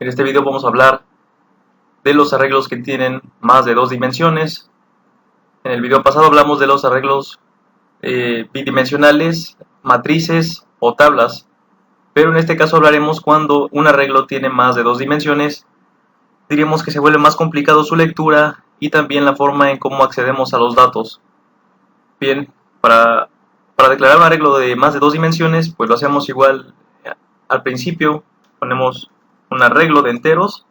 En este video vamos a hablar de los arreglos que tienen más de dos dimensiones. En el video pasado hablamos de los arreglos bidimensionales, matrices o tablas, pero en este caso hablaremos cuando un arreglo tiene más de dos dimensiones. Diríamos que se vuelve más complicado su lectura y también la forma en cómo accedemos a los datos. Bien, para declarar un arreglo de más de dos dimensiones, pues lo hacemos igual. Al principio ponemos un arreglo de enteros.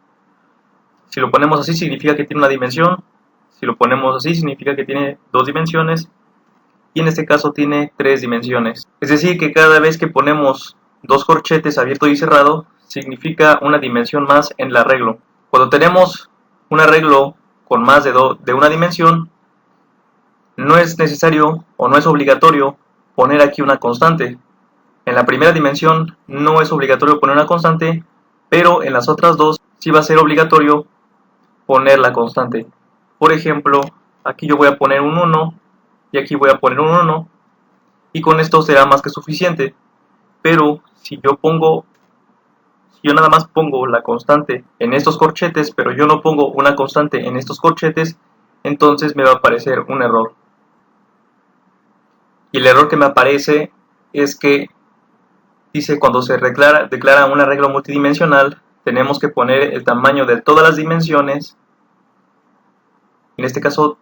Si lo ponemos así significa que tiene una dimensión, si lo ponemos así significa que tiene dos dimensiones, y en este caso tiene tres dimensiones. Es decir, que cada vez que ponemos dos corchetes abierto y cerrado, significa una dimensión más en el arreglo. Cuando tenemos un arreglo con más de una dimensión, no es necesario o no es obligatorio poner aquí una constante. En la primera dimensión no es obligatorio poner una constante, pero en las otras dos sí va a ser obligatorio poner la constante. Por ejemplo, aquí yo voy a poner un 1 y aquí voy a poner un 1 y con esto será más que suficiente. Pero si yo nada más pongo la constante en estos corchetes, pero yo no pongo una constante en estos corchetes, entonces me va a aparecer un error. Y el error que me aparece es que dice cuando se declara un arreglo multidimensional, tenemos que poner el tamaño de todas las dimensiones, en este caso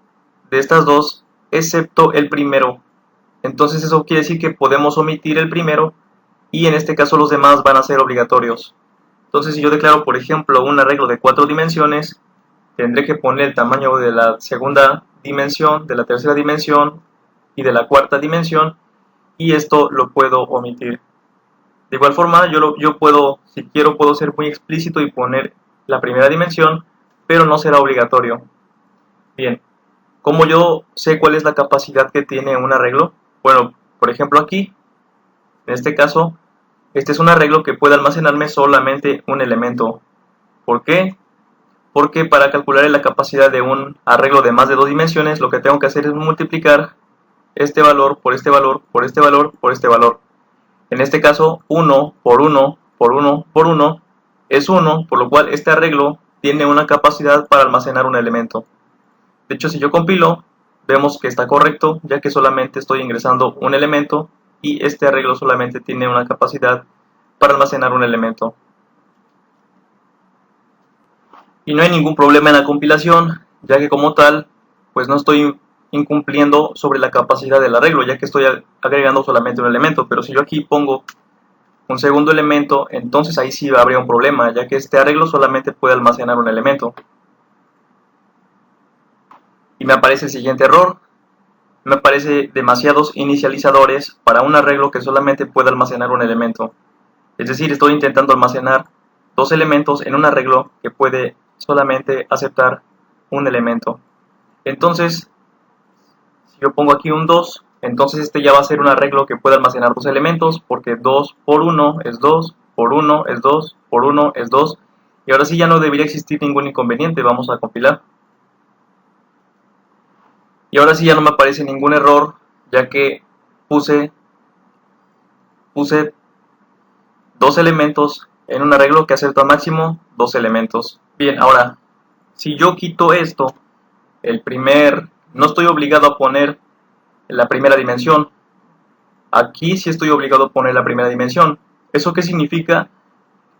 de estas dos, excepto el primero. Entonces eso quiere decir que podemos omitir el primero y en este caso los demás van a ser obligatorios. Entonces si yo declaro por ejemplo un arreglo de 4 dimensiones, tendré que poner el tamaño de la segunda dimensión, de la tercera dimensión y de la cuarta dimensión, y esto lo puedo omitir. De igual forma, yo puedo, si quiero, puedo ser muy explícito y poner la primera dimensión, pero no será obligatorio. Bien, ¿cómo yo sé cuál es la capacidad que tiene un arreglo? Bueno, por ejemplo aquí, en este caso, este es un arreglo que puede almacenarme solamente un elemento. ¿Por qué? Porque para calcular la capacidad de un arreglo de más de dos dimensiones, lo que tengo que hacer es multiplicar este valor por este valor, por este valor, por este valor. En este caso, 1 por 1 por 1 por 1 es 1, por lo cual este arreglo tiene una capacidad para almacenar un elemento. De hecho, si yo compilo, vemos que está correcto, ya que solamente estoy ingresando un elemento y este arreglo solamente tiene una capacidad para almacenar un elemento. Y no hay ningún problema en la compilación, ya que como tal, pues no estoy incumpliendo sobre la capacidad del arreglo, ya que estoy agregando solamente un elemento. Pero si yo aquí pongo un segundo elemento, entonces ahí sí habría un problema, ya que este arreglo solamente puede almacenar un elemento. Y me aparece el siguiente error: me aparece demasiados inicializadores para un arreglo que solamente puede almacenar un elemento. Es decir, estoy intentando almacenar dos elementos en un arreglo que puede solamente aceptar un elemento. Entonces, si yo pongo aquí un 2, entonces este ya va a ser un arreglo que puede almacenar dos elementos, porque 2 por 1 es 2, por 1 es 2, por 1 es 2, y ahora sí ya no debería existir ningún inconveniente. Vamos a compilar. Y ahora sí ya no me aparece ningún error, ya que puse dos elementos en un arreglo que acepta máximo dos elementos. Bien, ahora, si yo quito esto, no estoy obligado a poner la primera dimensión. Aquí sí estoy obligado a poner la primera dimensión. ¿Eso qué significa?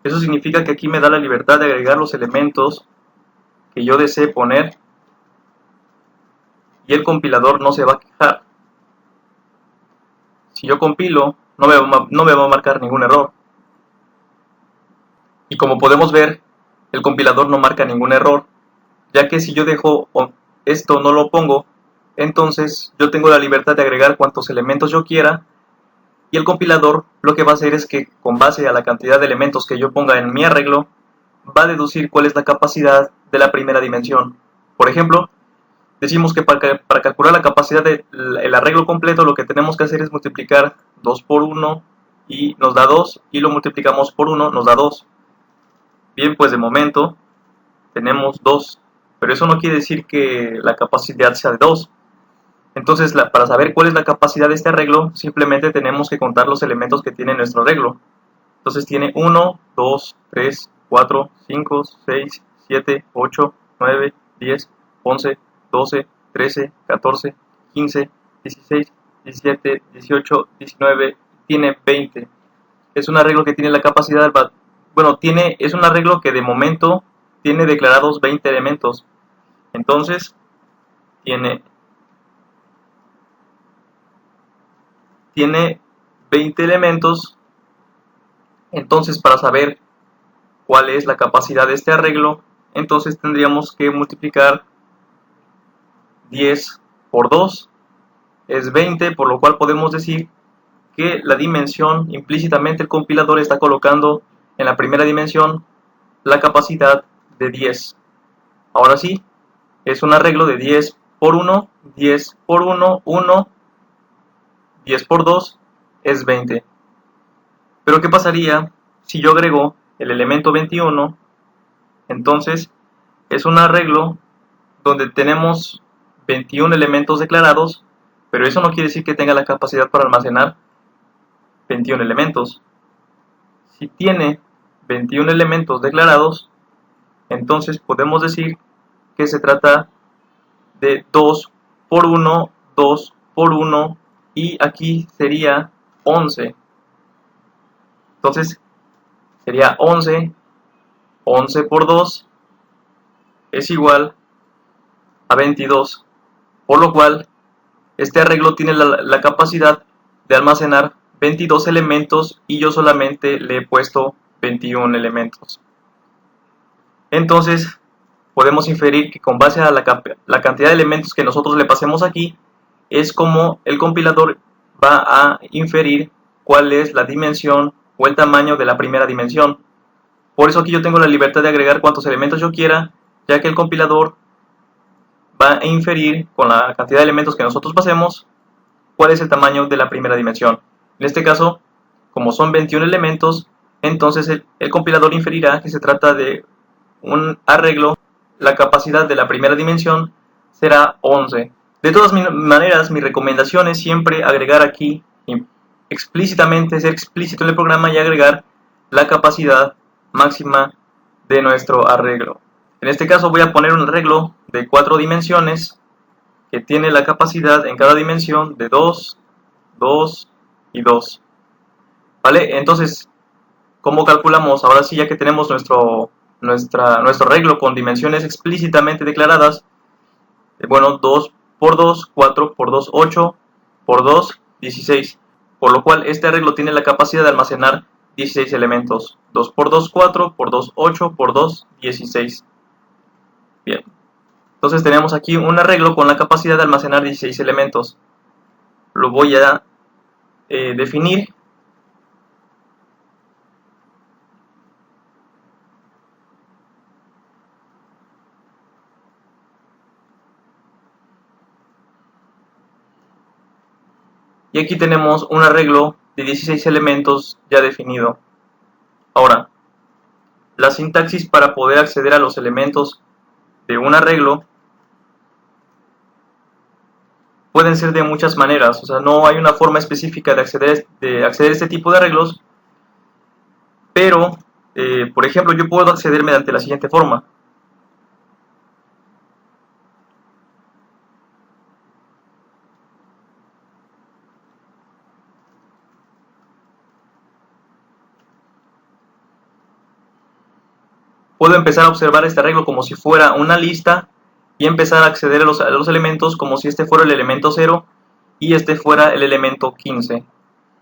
Eso significa que aquí me da la libertad de agregar los elementos que yo desee poner y el compilador no se va a quejar. Si yo compilo, no me va a marcar ningún error. Y como podemos ver, el compilador no marca ningún error, ya que si yo dejo esto, no lo pongo, entonces yo tengo la libertad de agregar cuantos elementos yo quiera, y el compilador lo que va a hacer es que con base a la cantidad de elementos que yo ponga en mi arreglo, va a deducir cuál es la capacidad de la primera dimensión. Por ejemplo, decimos que para calcular la capacidad del arreglo completo, lo que tenemos que hacer es multiplicar 2 por 1 y nos da 2, y lo multiplicamos por 1, nos da 2. Bien, pues de momento tenemos 2, pero eso no quiere decir que la capacidad sea de 2. Entonces, para saber cuál es la capacidad de este arreglo, simplemente tenemos que contar los elementos que tiene nuestro arreglo. Entonces tiene 1, 2, 3, 4, 5, 6, 7, 8, 9, 10, 11, 12, 13, 14, 15, 16, 17, 18, 19, tiene 20. Es un arreglo que tiene la capacidad, es un arreglo que de momento tiene declarados 20 elementos. Entonces, tiene 20 elementos. Entonces, para saber cuál es la capacidad de este arreglo, entonces tendríamos que multiplicar 10 por 2, es 20, por lo cual podemos decir que la dimensión, implícitamente el compilador está colocando en la primera dimensión la capacidad de 10. Ahora sí, es un arreglo de 10 por 1, 10 por 1, 1, 10 por 2 es 20. Pero ¿qué pasaría si yo agrego el elemento 21? Entonces es un arreglo donde tenemos 21 elementos declarados, pero eso no quiere decir que tenga la capacidad para almacenar 21 elementos. Si tiene 21 elementos declarados, entonces podemos decir que se trata de 2 por 1, 2 por 1, y aquí sería 11. Entonces sería 11, 11 por 2 es igual a 22, por lo cual este arreglo tiene la capacidad de almacenar 22 elementos y yo solamente le he puesto 21 elementos. Entonces podemos inferir que con base a la cantidad de elementos que nosotros le pasemos aquí, es como el compilador va a inferir cuál es la dimensión o el tamaño de la primera dimensión. Por eso aquí yo tengo la libertad de agregar cuantos elementos yo quiera, ya que el compilador va a inferir con la cantidad de elementos que nosotros pasemos cuál es el tamaño de la primera dimensión. En este caso, como son 21 elementos, entonces el compilador inferirá que se trata de un arreglo. La capacidad de la primera dimensión será 11. De todas maneras, mi recomendación es siempre agregar aquí explícitamente, ser explícito en el programa y agregar la capacidad máxima de nuestro arreglo. En este caso voy a poner un arreglo de 4 dimensiones que tiene la capacidad en cada dimensión de 2, 2 y 2. ¿Vale? Entonces, ¿cómo calculamos? Ahora sí, ya que tenemos nuestro arreglo con dimensiones explícitamente declaradas, bueno, 2 por 2, 4 por 2, 8, por 2, 16. Por lo cual este arreglo tiene la capacidad de almacenar 16 elementos. 2 por 2, 4, por 2, 8, por 2, 16. Bien. Entonces tenemos aquí un arreglo con la capacidad de almacenar 16 elementos. Lo voy a definir. Y aquí tenemos un arreglo de 16 elementos ya definido. Ahora, la sintaxis para poder acceder a los elementos de un arreglo pueden ser de muchas maneras. O sea, no hay una forma específica de acceder a este tipo de arreglos, pero, por ejemplo, yo puedo acceder mediante la siguiente forma. Puedo empezar a observar este arreglo como si fuera una lista y empezar a acceder a los elementos como si este fuera el elemento 0 y este fuera el elemento 15,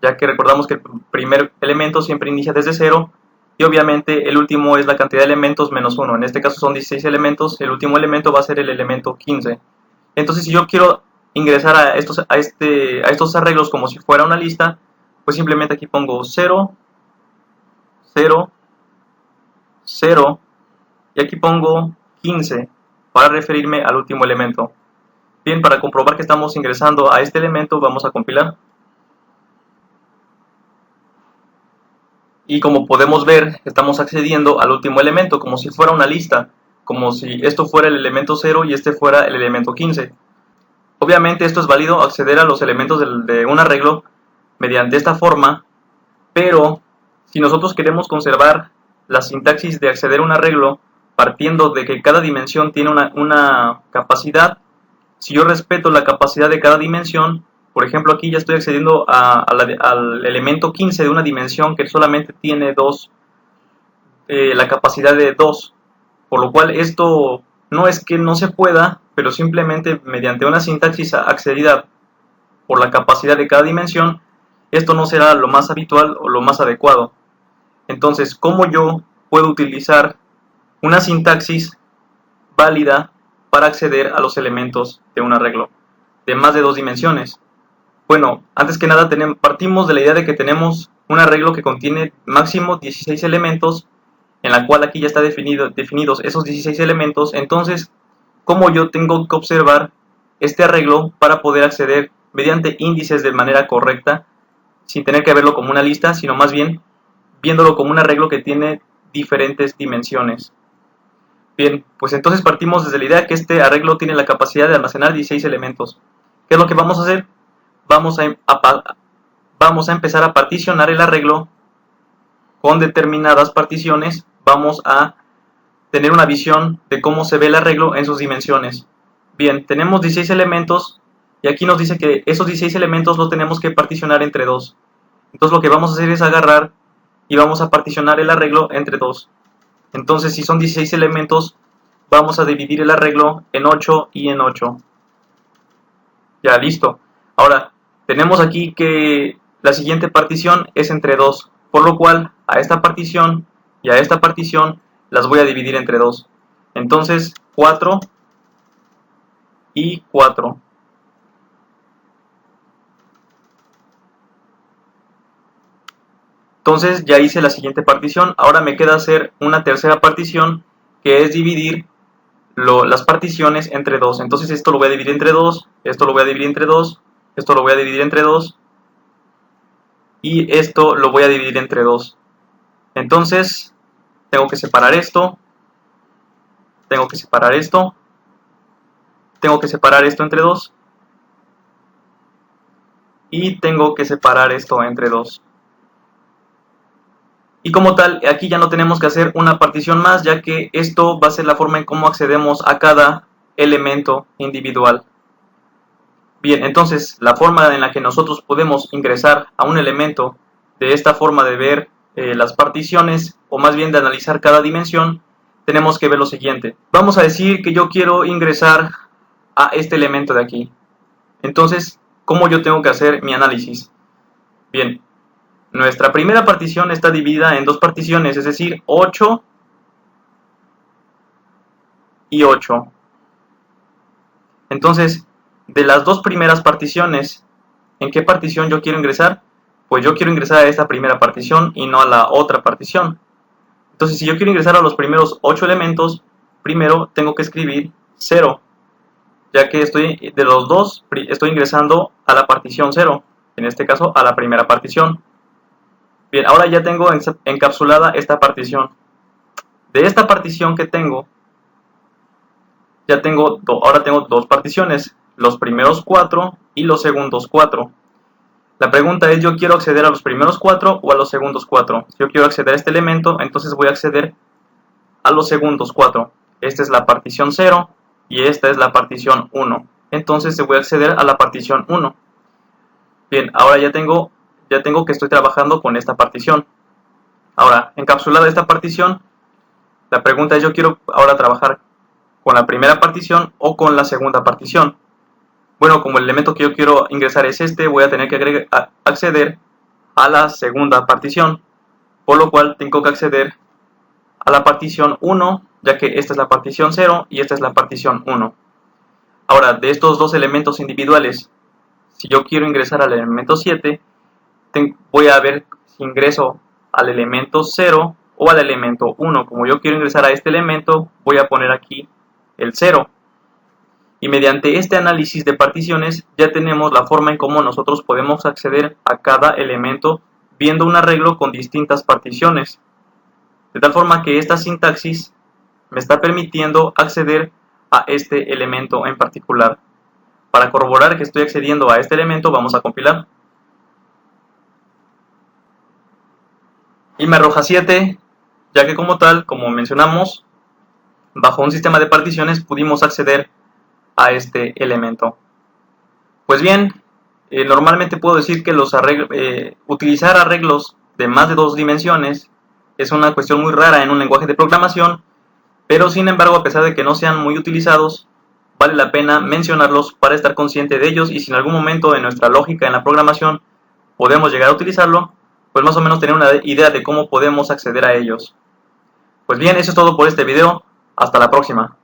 ya que recordamos que el primer elemento siempre inicia desde 0 y obviamente el último es la cantidad de elementos menos 1. En este caso son 16 elementos, el último elemento va a ser el elemento 15. Entonces, si yo quiero ingresar a estos arreglos como si fuera una lista, pues simplemente aquí pongo 0, 0, 0, y aquí pongo 15 para referirme al último elemento. Bien, para comprobar que estamos ingresando a este elemento, vamos a compilar. Y como podemos ver, estamos accediendo al último elemento, como si fuera una lista, como si esto fuera el elemento 0 y este fuera el elemento 15. Obviamente esto es válido acceder a los elementos de un arreglo mediante esta forma, pero si nosotros queremos conservar la sintaxis de acceder a un arreglo partiendo de que cada dimensión tiene una capacidad. Si yo respeto la capacidad de cada dimensión, por ejemplo aquí ya estoy accediendo al elemento 15 de una dimensión que solamente tiene la capacidad de 2, por lo cual esto no es que no se pueda, pero simplemente mediante una sintaxis accedida por la capacidad de cada dimensión, esto no será lo más habitual o lo más adecuado. Entonces, ¿cómo yo puedo utilizar una sintaxis válida para acceder a los elementos de un arreglo de más de 2 dimensiones? Bueno, antes que nada partimos de la idea de que tenemos un arreglo que contiene máximo 16 elementos, en la cual aquí ya está definidos esos 16 elementos. Entonces, ¿cómo yo tengo que observar este arreglo para poder acceder mediante índices de manera correcta, sin tener que verlo como una lista, sino más bien viéndolo como un arreglo que tiene diferentes dimensiones? Bien, pues entonces partimos desde la idea que este arreglo tiene la capacidad de almacenar 16 elementos. ¿Qué es lo que vamos a hacer? Vamos a empezar a particionar el arreglo con determinadas particiones. Vamos a tener una visión de cómo se ve el arreglo en sus dimensiones. Bien, tenemos 16 elementos y aquí nos dice que esos 16 elementos los tenemos que particionar entre 2. Entonces lo que vamos a hacer es agarrar y vamos a particionar el arreglo entre 2. Entonces si son 16 elementos, vamos a dividir el arreglo en 8 y en 8. Ya, listo. Ahora, tenemos aquí que la siguiente partición es entre 2, por lo cual a esta partición y a esta partición las voy a dividir entre 2. Entonces, 4 y 4. Entonces ya hice la siguiente partición. Ahora me queda hacer una tercera partición, que es dividir las particiones entre 2. Entonces esto lo voy a dividir entre 2, esto lo voy a dividir entre 2, esto lo voy a dividir entre 2 y esto lo voy a dividir entre 2. Entonces tengo que separar esto, tengo que separar esto, tengo que separar esto entre 2 y tengo que separar esto entre 2. Y como tal, aquí ya no tenemos que hacer una partición más, ya que esto va a ser la forma en cómo accedemos a cada elemento individual. Bien, entonces la forma en la que nosotros podemos ingresar a un elemento de esta forma de ver las particiones, o más bien de analizar cada dimensión, tenemos que ver lo siguiente. Vamos a decir que yo quiero ingresar a este elemento de aquí. Entonces, ¿cómo yo tengo que hacer mi análisis? Bien, nuestra primera partición está dividida en 2 particiones, es decir, 8 y 8. Entonces, de las 2 primeras particiones, ¿en qué partición yo quiero ingresar? Pues yo quiero ingresar a esta primera partición y no a la otra partición. Entonces, si yo quiero ingresar a los primeros 8 elementos, primero tengo que escribir 0, ya que de los dos estoy ingresando a la partición 0, en este caso a la primera partición. Bien, ahora ya tengo encapsulada esta partición. De esta partición que tengo, ahora tengo 2 particiones, los primeros 4 y los segundos 4. La pregunta es, ¿yo quiero acceder a los primeros 4 o a los segundos 4? Si yo quiero acceder a este elemento, entonces voy a acceder a los segundos 4. Esta es la partición 0 y esta es la partición 1. Entonces voy a acceder a la partición 1. Bien, ahora ya tengo que estoy trabajando con esta partición. Ahora, encapsulada esta partición, la pregunta es, ¿yo quiero ahora trabajar con la primera partición o con la segunda partición? Bueno, como el elemento que yo quiero ingresar es este, voy a tener que acceder a la segunda partición, por lo cual tengo que acceder a la partición 1, ya que esta es la partición 0 y esta es la partición 1. Ahora, de estos 2 elementos individuales, si yo quiero ingresar al elemento 7, voy a ver si ingreso al elemento 0 o al elemento 1. Como yo quiero ingresar a este elemento, voy a poner aquí el 0. Y mediante este análisis de particiones ya tenemos la forma en cómo nosotros podemos acceder a cada elemento viendo un arreglo con distintas particiones. De tal forma que esta sintaxis me está permitiendo acceder a este elemento en particular. Para corroborar que estoy accediendo a este elemento, vamos a compilar. Y me arroja 7, ya que como tal, como mencionamos, bajo un sistema de particiones pudimos acceder a este elemento. Pues bien, normalmente puedo decir que utilizar arreglos de más de 2 dimensiones es una cuestión muy rara en un lenguaje de programación, pero sin embargo, a pesar de que no sean muy utilizados, vale la pena mencionarlos para estar consciente de ellos, y si en algún momento en nuestra lógica en la programación podemos llegar a utilizarlo, pues más o menos tener una idea de cómo podemos acceder a ellos. Pues bien, eso es todo por este video. Hasta la próxima.